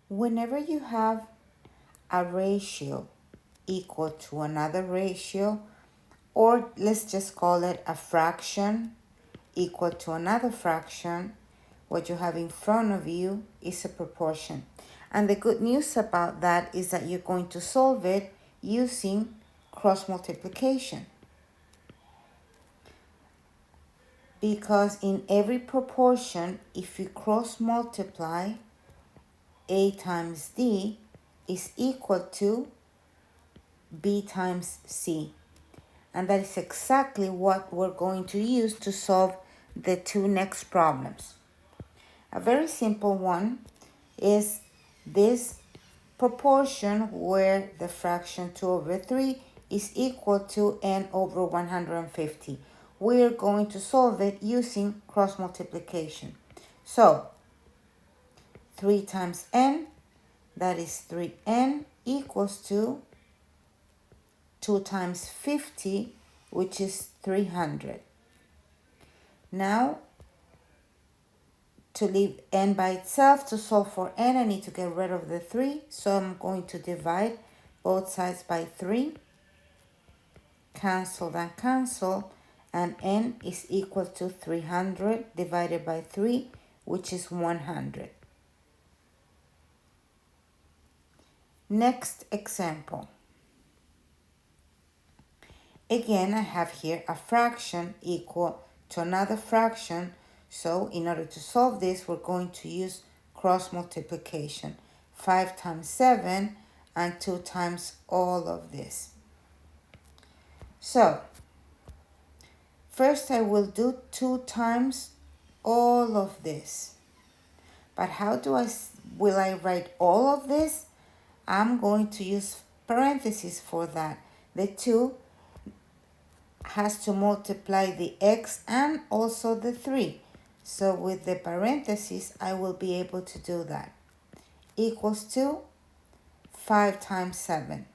Whenever you have a ratio equal to another ratio, or let's just call it a fraction equal to another fraction, what you have in front of you is a proportion. And the good news about that is that you're going to solve it using cross multiplication. Because in every proportion, if you cross multiply, A times D is equal to B times C. And that is exactly what we're going to use to solve the two next problems. A very simple one is this proportion where the fraction 2 over 3 is equal to n over 150. We're going to solve it using cross multiplication. So 3 times n, that is 3n, equals to 2 times 50, which is 300. Now, to leave n by itself, to solve for n, I need to get rid of the 3. So I'm going to divide both sides by 3. Cancel that cancel. And n is equal to 300 divided by 3, which is 100. Next example. Again, I have here a fraction equal to another fraction. So in order to solve this, we're going to use cross multiplication. 5 times 7 and 2 times all of this. So first I will do 2 times all of this. But how will I write all of this? I'm going to use parentheses for that. The 2 has to multiply the x and also the 3. So with the parentheses, I will be able to do that. Equals to 5 times 7,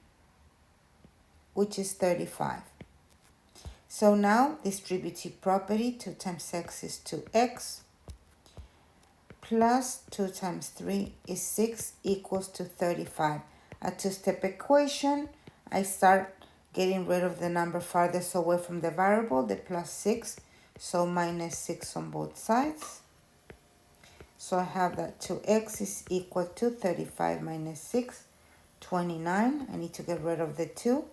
which is 35. So now distributive property, 2 times x is 2x, plus 2 times 3 is 6, equals to 35. A two-step equation. I start getting rid of the number farthest away from the variable, the plus 6, so minus 6 on both sides. So I have that 2x is equal to 35 minus 6, 29. I need to get rid of the 2,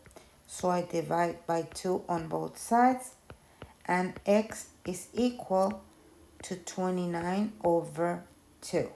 so I divide by 2 on both sides, and x is equal to 29 over 2.